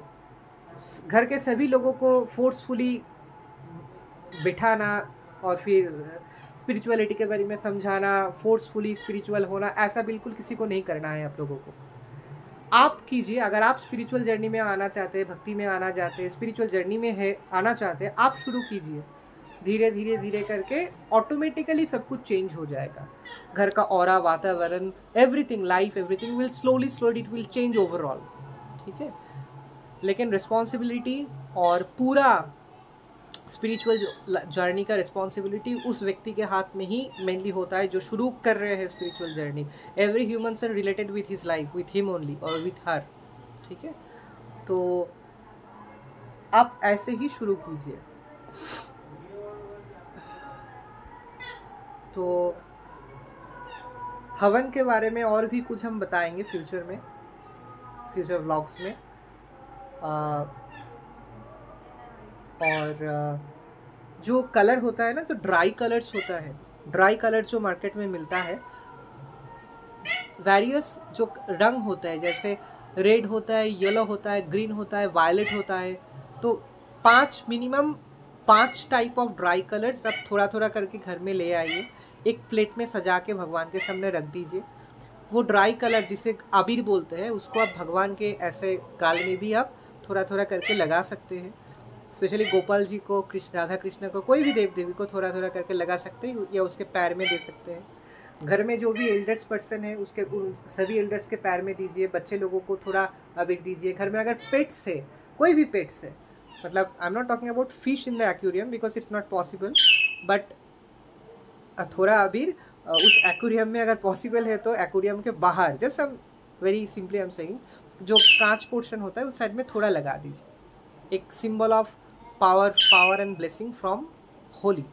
घर के सभी लोगों को फोर्सफुली बिठाना और फिर स्पिरिचुअलिटी के बारे में समझाना, फोर्सफुली स्पिरिचुअल होना, ऐसा बिल्कुल किसी को नहीं करना है आप लोगों को। आप कीजिए, अगर आप स्पिरिचुअल जर्नी में आना चाहते हैं, भक्ति में आना चाहते हैं, स्पिरिचुअल जर्नी में है आना चाहते हैं, आप शुरू कीजिए। धीरे धीरे धीरे करके ऑटोमेटिकली सब कुछ चेंज हो जाएगा। घर का ऑरा, वातावरण, everything, life, everything will slowly it will change overall. ठीक है, लेकिन रिस्पॉन्सिबिलिटी और पूरा स्पिरिचुअल जर्नी का रिस्पॉन्सिबिलिटी उस व्यक्ति के हाथ में ही मेनली होता है जो शुरू कर रहे हैं spiritual journey. Every human are related with his life, with him only और विथ हर। ठीक है, तो आप ऐसे ही शुरू कीजिए। तो हवन के बारे में और भी कुछ हम बताएंगे फ्यूचर में, फ्यूचर व्लॉग्स में। और जो कलर होता है ना, जो ड्राई कलर्स होता है, ड्राई कलर जो मार्केट में मिलता है, वेरियस जो रंग होता है, जैसे रेड होता है, येलो होता है, ग्रीन होता है, वायलेट होता है, तो minimum 5 type of dry colours आप थोड़ा थोड़ा करके घर में ले आइए, एक प्लेट में सजा के भगवान के सामने रख दीजिए। वो ड्राई कलर जिसे अबीर बोलते हैं, उसको आप भगवान के ऐसे गाल में भी आप थोड़ा थोड़ा करके लगा सकते हैं। स्पेशली गोपाल जी को, राधा कृष्ण को, कोई भी देव देवी को थोड़ा थोड़ा करके लगा सकते हैं या उसके पैर में दे सकते हैं। घर में जो भी एल्डर्स पर्सन है उसके सभी एल्डर्स के पैर में दीजिए। बच्चे लोगों को थोड़ा अबीर दीजिए। घर में अगर पेट्स है, कोई भी पेट्स है, मतलब I am not talking about fish in the aquarium because it's not possible, but थोड़ा अबीर उस एक्वेरियम में अगर पॉसिबल है तो एक्वेरियम के बाहर, जस्ट हम वेरी सिंपली हम सेइंग, जो कांच पोर्शन होता है उस साइड में थोड़ा लगा दीजिए, एक symbol of power and blessing from Holi.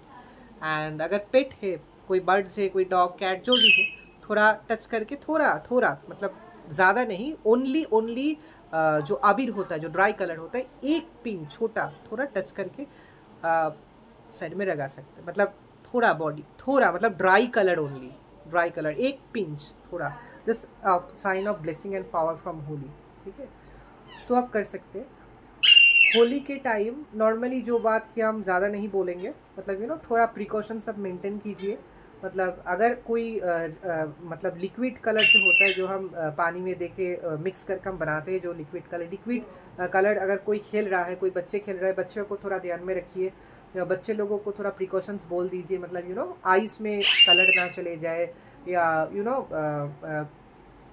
And अगर पेट है, कोई बर्ड्स है, कोई डॉग, कैट, जो भी है, थोड़ा टच करके थोड़ा मतलब ज़्यादा नहीं, ओनली जो अबीर होता है, जो ड्राई कलर होता है, एक पिन छोटा थोड़ा टच करके साइड में लगा सकते हैं। मतलब थोड़ा बॉडी, थोड़ा मतलब dry colour, only dry colour, एक पिंच थोड़ा, just sign of blessing and power from Holi. ठीक है, तो आप कर सकते हैं। होली के टाइम नॉर्मली जो बात कि हम ज़्यादा नहीं बोलेंगे, मतलब थोड़ा प्रिकॉशन सब मेंटेन कीजिए। मतलब अगर कोई मतलब लिक्विड कलर जो होता है, जो हम पानी में देके मिक्स करके हम बनाते हैं, जो लिक्विड कलर अगर कोई खेल रहा है, कोई बच्चे खेल रहे हैं, बच्चों को थोड़ा ध्यान में रखिए। बच्चे लोगों को थोड़ा प्रिकॉशंस बोल दीजिए, मतलब आइस में कलर ना चले जाए, या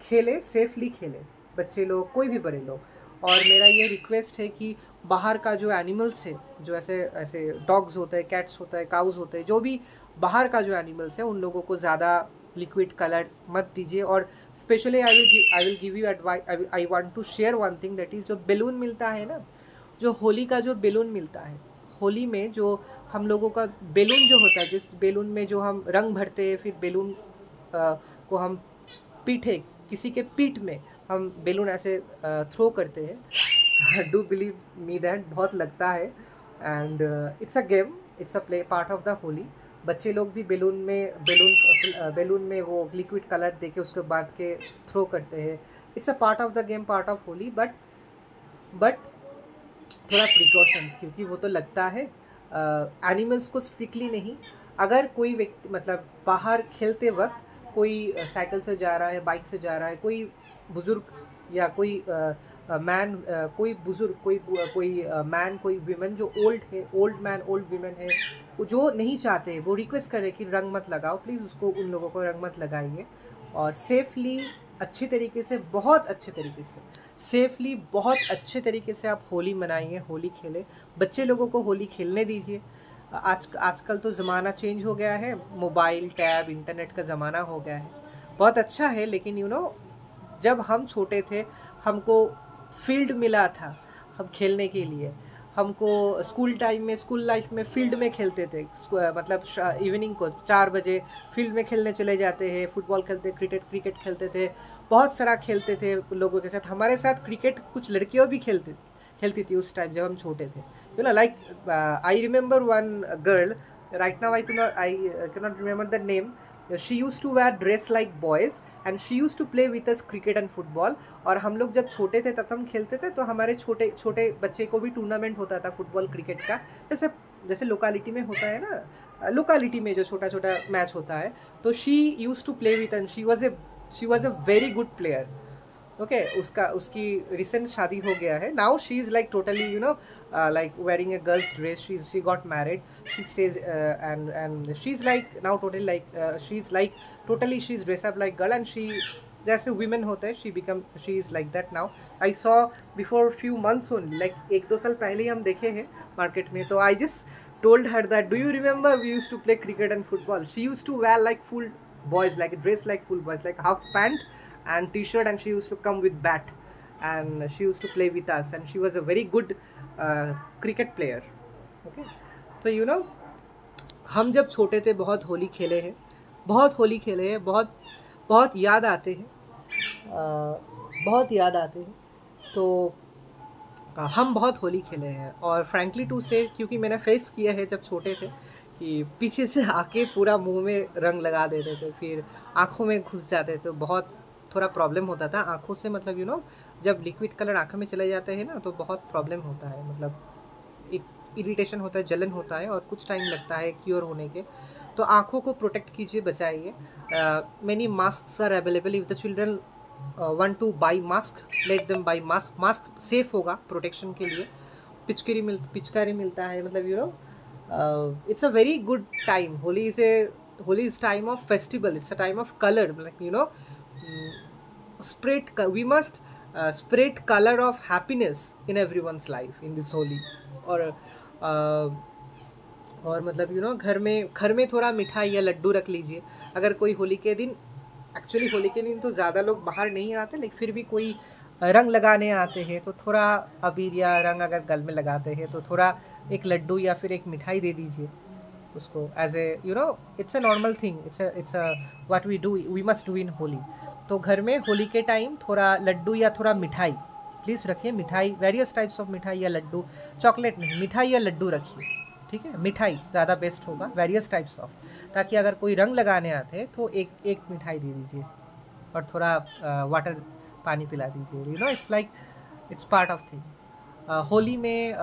खेले, सेफली खेले बच्चे लोग, कोई भी बड़े लोग। और मेरा ये रिक्वेस्ट है कि बाहर का जो एनिमल्स है, जो ऐसे डॉग्स होते हैं, कैट्स होता है, काउज होते हैं, जो भी बाहर का जो एनिमल्स है, उन लोगों को ज़्यादा लिक्विड कलर मत दीजिए। और specially I will give you advice, I want to share one thing, that is जो बेलून मिलता है ना, जो होली का जो बेलून मिलता है, होली में जो हम लोगों का बेलून जो होता है, जिस बेलून में जो हम रंग भरते हैं, फिर बेलून को हम किसी के पीठ में हम बेलून ऐसे थ्रो करते हैं। डू बिलीव मी दैट बहुत लगता है। And it's a game, it's a play part of the Holi. बच्चे लोग भी बेलून में वो लिक्विड कलर देके उसके बाद के थ्रो करते हैं। It's a part of the game, part of Holi, but थोड़ा प्रिकॉशंस, क्योंकि वो तो लगता है एनिमल्स को स्ट्रिक्टली नहीं। अगर कोई व्यक्ति मतलब बाहर खेलते वक्त कोई साइकिल से जा रहा है, बाइक से जा रहा है, कोई बुजुर्ग या कोई मैन, कोई बुजुर्ग, कोई मैन, कोई वीमेन जो ओल्ड है, ओल्ड मैन ओल्ड वीमेन है, जो नहीं चाहते, वो रिक्वेस्ट कर रहे कि रंग मत लगाओ प्लीज़, उसको, उन लोगों को रंग मत लगाइए। और सेफली, अच्छी तरीके से, बहुत अच्छे तरीके से, सेफली बहुत अच्छे तरीके से आप होली मनाइए, होली खेलें। बच्चे लोगों को होली खेलने दीजिए। आजकल तो ज़माना चेंज हो गया है, मोबाइल, टैब, इंटरनेट का ज़माना हो गया है, बहुत अच्छा है, लेकिन जब हम छोटे थे, हमको फील्ड मिला था हम खेलने के लिए। हमको स्कूल टाइम में, स्कूल लाइफ में फील्ड में खेलते थे, मतलब इवनिंग को 4 बजे फील्ड में खेलने चले जाते हैं, फुटबॉल खेलते, क्रिकेट खेलते थे, बहुत सारा खेलते थे लोगों के साथ। हमारे साथ क्रिकेट कुछ लड़कियों भी खेलती थी उस टाइम जब हम छोटे थे। Like I remember one girl, right now I can not remember the name. She use to wear dress like boys and she use to play with us cricket and football. और हम लोग जब छोटे थे तब हम खेलते थे, तो हमारे छोटे छोटे बच्चे को भी टूर्नामेंट होता था फुटबॉल क्रिकेट का, जैसे लोकालिटी में होता है ना, लोकालिटी में जो छोटा छोटा मैच होता है, तो she use to play with and she was a very good player. Okay, उसकी रिसेंट शादी हो गया है। Now she is like totally like wearing a girls dress, she got married, she stage and she is like now totally like she is like totally she is dress up like girl and she, जैसे women होते हैं, she is like that now. I saw before few months only, like 1-2 साल पहले ही हम देखे हैं market में। तो I just told her that, do you remember we used to play cricket and football? She used to wear like full boys, like a dress like full boys, like half pant and t-shirt, and she used to come with bat and she used to play with us, and she was a very good cricket player. Okay, so हम जब छोटे थे बहुत होली खेले हैं, बहुत बहुत याद आते हैं, बहुत याद आते हैं। तो हम बहुत होली खेले हैं, और फ्रैंकली टू से, क्योंकि मैंने फेस किया है जब छोटे थे कि पीछे से आके पूरा मुंह में रंग लगा देते थे, फिर आँखों में घुस जाते थे, बहुत थोड़ा प्रॉब्लम होता था आँखों से, मतलब जब लिक्विड कलर आँखों में चले जाते हैं ना, तो बहुत प्रॉब्लम होता है, मतलब एक इरिटेशन होता है, जलन होता है, और कुछ टाइम लगता है क्योर होने के। तो आँखों को प्रोटेक्ट कीजिए, बचाइए। Many masks are available, if the children want to buy mask, let them buy mask safe होगा प्रोटेक्शन के लिए। पिचकारी मिलता है, मतलब it's a very good time. Holi is time of festival, it's a time of color, like we must spread color of happiness in everyone's life in this Holi. और मतलब घर में थोड़ा मिठाई या लड्डू रख लीजिए। अगर कोई होली के दिन, एक्चुअली होली के दिन तो ज़्यादा लोग बाहर नहीं आते, लेकिन फिर भी कोई रंग लगाने आते हैं, तो थोड़ा अबीर या रंग अगर गल में लगाते हैं, तो थोड़ा एक लड्डू या फिर एक मिठाई दे दीजिए उसको, as a it's a normal thing, it's a what we must do in Holi. तो घर में होली के टाइम थोड़ा लड्डू या थोड़ा मिठाई प्लीज़ रखिए, मिठाई, वेरियस टाइप्स ऑफ मिठाई या लड्डू, चॉकलेट नहीं, मिठाई या लड्डू रखिए, ठीक है। मिठाई ज़्यादा बेस्ट होगा, वेरियस टाइप्स ऑफ, ताकि अगर कोई रंग लगाने आते हैं तो एक मिठाई दे दीजिए और थोड़ा वाटर, पानी पिला दीजिए। It's like, it's part of thing. Holi में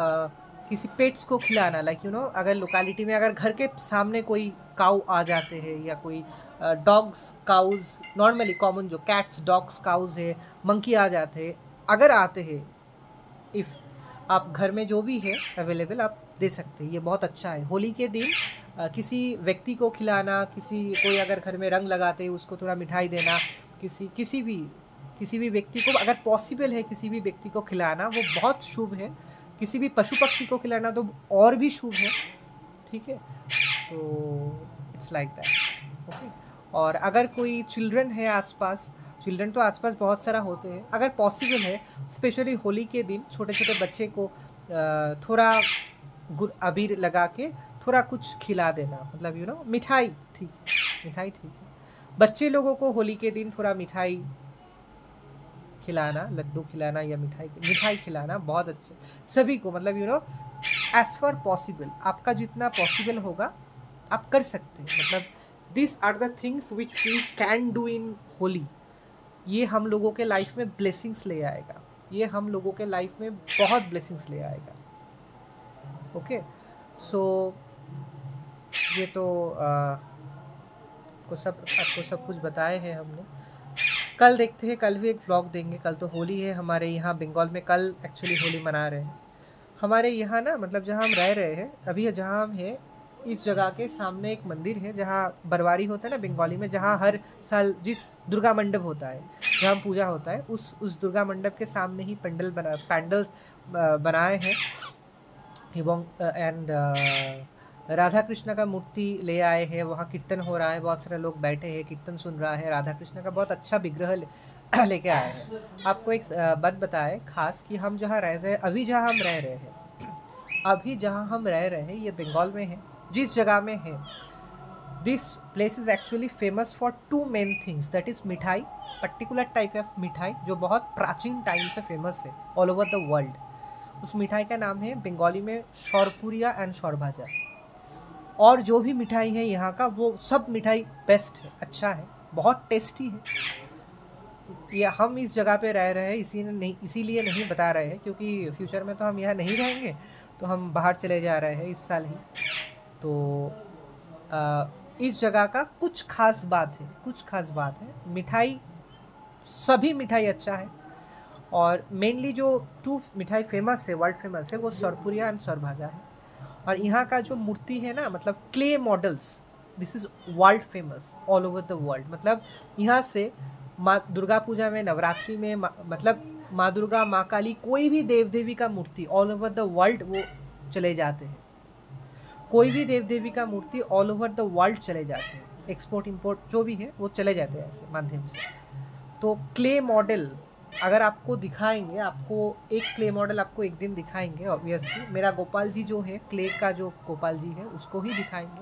किसी पेट्स को खिलाना, लाइक अगर लोकेलिटी में, अगर घर के सामने कोई काऊ आ जाते हैं, या कोई डॉग्स, काउज, नॉर्मली कॉमन जो कैट्स, डॉग्स, काउज है, मंकी आ जाते हैं, अगर आते हैं, इफ़ आप घर में जो भी है अवेलेबल आप दे सकते हैं, ये बहुत अच्छा है। होली के दिन किसी व्यक्ति को खिलाना, कोई अगर घर में रंग लगाते हैं उसको थोड़ा मिठाई देना, किसी भी व्यक्ति को अगर पॉसिबल है किसी भी व्यक्ति को खिलाना, वो बहुत शुभ है। किसी भी पशु पक्षी को खिलाना तो और भी शुभ है, ठीक है। तो इट्स लाइक दैट, ओके। और अगर कोई चिल्ड्रन है आसपास, चिल्ड्रन तो आसपास बहुत सारा होते हैं, अगर पॉसिबल है स्पेशली होली के दिन छोटे छोटे बच्चे को थोड़ा अबीर लगा के थोड़ा कुछ खिला देना, मतलब मिठाई, ठीक है, मिठाई ठीक है। बच्चे लोगों को होली के दिन थोड़ा मिठाई खिलाना, लड्डू खिलाना या मिठाई खिलाना बहुत अच्छे, सभी को, मतलब एज फॉर पॉसिबल, आपका जितना पॉसिबल होगा आप कर सकते हैं। मतलब this are the things which we can do in Holi. ये हम लोगों के लाइफ में ब्लेसिंग्स ले आएगा, ये हम लोगों के लाइफ में बहुत ब्लेसिंग्स ले आएगा, ओके। सो ये तो आपको सब कुछ बताए हैं हमने। कल देखते हैं, कल भी एक व्लॉग देंगे। कल तो होली है हमारे यहाँ बंगाल में, कल एक्चुअली होली मना रहे हैं हमारे यहाँ ना, मतलब जहाँ हम रह रहे हैं अभी, जहाँ हम हैं इस जगह के सामने एक मंदिर है जहाँ बरवारी होता है ना बंगाली में, जहाँ हर साल जिस दुर्गा मंडप होता है जहाँ पूजा होता है, उस दुर्गा मंडप के सामने ही पैंडल्स बनाए हैं एंड राधा कृष्ण का मूर्ति ले आए हैं। वहाँ कीर्तन हो रहा है, बहुत सारे लोग बैठे हैं, कीर्तन सुन रहा है। राधा कृष्ण का बहुत अच्छा विग्रह लेके आए हैं। आपको एक बात बताए खास कि हम जहाँ रह रहे हैं अभी, जहाँ हम रह रहे हैं अभी, जहाँ हम रह रहे हैं ये बंगाल में है, जिस जगह में है, this place is actually famous for two main things, that is mithai, particular type of mithai जो बहुत प्राचीन टाइम से फेमस है ऑल ओवर द वर्ल्ड। उस मिठाई का नाम है बंगाली में शौरपुरिया एंड शौरभाजा। और जो भी मिठाई है यहाँ का, वो सब मिठाई बेस्ट है, अच्छा है, बहुत टेस्टी है। ये हम इस जगह पे रह रहे हैं इसीलिए नहीं बता रहे हैं, क्योंकि फ्यूचर में तो हम यहाँ नहीं रहेंगे, तो हम बाहर चले जा रहे हैं इस साल ही। तो इस जगह का कुछ खास बात है, मिठाई, सभी मिठाई अच्छा है। और मेनली जो 2 मिठाई फेमस है, वर्ल्ड फेमस है, वो शौरपुरिया एंड शौरभाजा है। और यहाँ का जो मूर्ति है ना, मतलब clay models, this is world famous all over the world. मतलब यहाँ से माँ दुर्गा पूजा में, नवरात्रि में, मतलब माँ दुर्गा, माँ काली, कोई भी देव देवी का मूर्ति ऑल ओवर द वर्ल्ड वो चले जाते हैं। कोई भी देव देवी का मूर्ति ऑल ओवर द वर्ल्ड चले जाते हैं, एक्सपोर्ट इंपोर्ट जो भी है वो चले जाते हैं ऐसे माध्यम से। तो क्ले मॉडल अगर आपको दिखाएंगे, आपको एक क्ले मॉडल आपको एक दिन दिखाएंगे ऑब्वियसली। मेरा गोपाल जी जो है, क्ले का जो गोपाल जी है, उसको ही दिखाएंगे।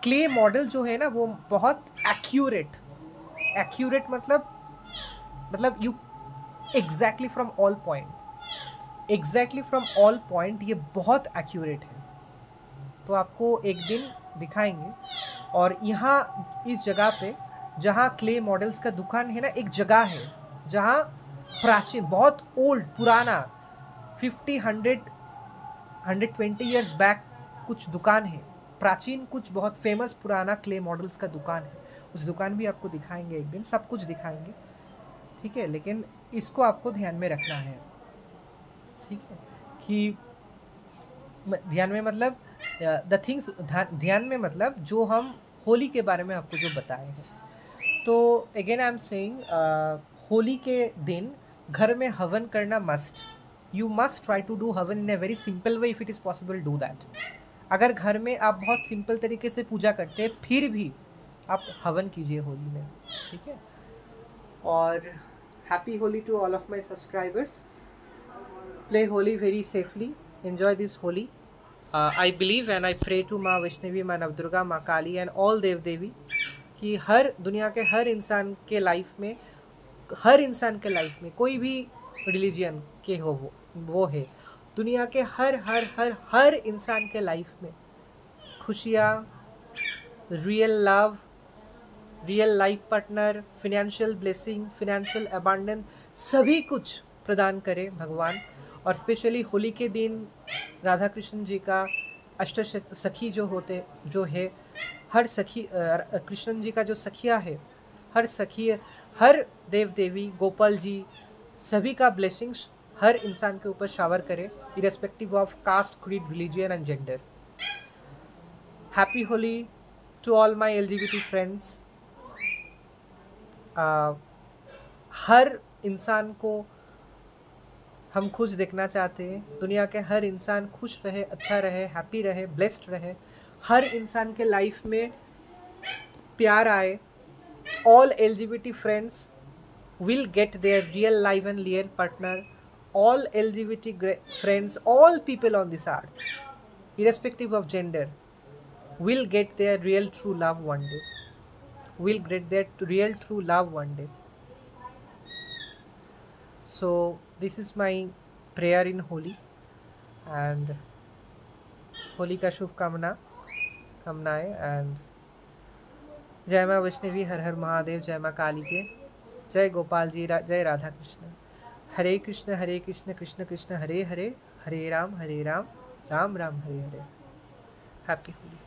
क्ले मॉडल जो है ना, वो बहुत एक्यूरेट मतलब you exactly from all point ये बहुत एक्यूरेट है। तो आपको एक दिन दिखाएंगे। और यहाँ इस जगह पे जहाँ क्ले मॉडल्स का दुकान है ना, एक जगह है जहाँ प्राचीन, बहुत ओल्ड, पुराना 50-100-120 ईयर्स बैक कुछ दुकान है, प्राचीन, कुछ बहुत फेमस पुराना क्ले मॉडल्स का दुकान है। उस दुकान भी आपको दिखाएंगे एक दिन, सब कुछ दिखाएंगे, ठीक है। लेकिन इसको आपको ध्यान में रखना है, ठीक है, कि ध्यान में मतलब द थिंग्स, ध्यान में मतलब जो हम होली के बारे में आपको जो बताए हैं। तो again I am saying, Holi के दिन घर में हवन करना must, you must try to do havan in a very simple way, if it is possible do that. अगर घर में आप बहुत सिंपल तरीके से पूजा करते हैं, फिर भी आप हवन कीजिए होली में, ठीक है। और happy Holi to all of my subscribers. Play Holi very safely, enjoy this Holi. I believe and I pray to माँ वैष्णवी, माँ नवदुर्गा, माँ काली एंड ऑल देव देवी कि हर दुनिया के हर इंसान के लाइफ में, कोई भी रिलीजियन के हो वो है, दुनिया के हर इंसान के लाइफ में खुशियाँ, real love, real life partner, financial blessing, financial abundance, सभी कुछ प्रदान करे भगवान। और स्पेशली होली के दिन राधा कृष्ण जी का अष्ट सखी जो है, हर सखी, कृष्ण जी का जो सखिया है, हर सखी, हर देव देवी, गोपाल जी, सभी का ब्लेसिंग्स हर इंसान के ऊपर शावर करे, irrespective of caste, creed, religion and gender. Happy Holi to all my LGBT friends. हर इंसान को हम खुश देखना चाहते हैं, दुनिया के हर इंसान खुश रहे, अच्छा रहे, हैप्पी रहे, ब्लेस्ड रहे, हर इंसान के लाइफ में प्यार आए। All LGBT friends will get there real life and real partner. All LGBT friends, all people on this earth, irrespective of gender, will get their real true love one day. Will get their real true love one day. So this is my prayer in Holi, and Holi का कामनाएं and जय माँ वैष्णवी, हर हर महादेव, जय माँ काली के, जय गोपाल जी, जय राधा कृष्ण। हरे कृष्ण कृष्ण कृष्ण हरे हरे, हरे राम राम राम हरे हरे। हैप्पी होली।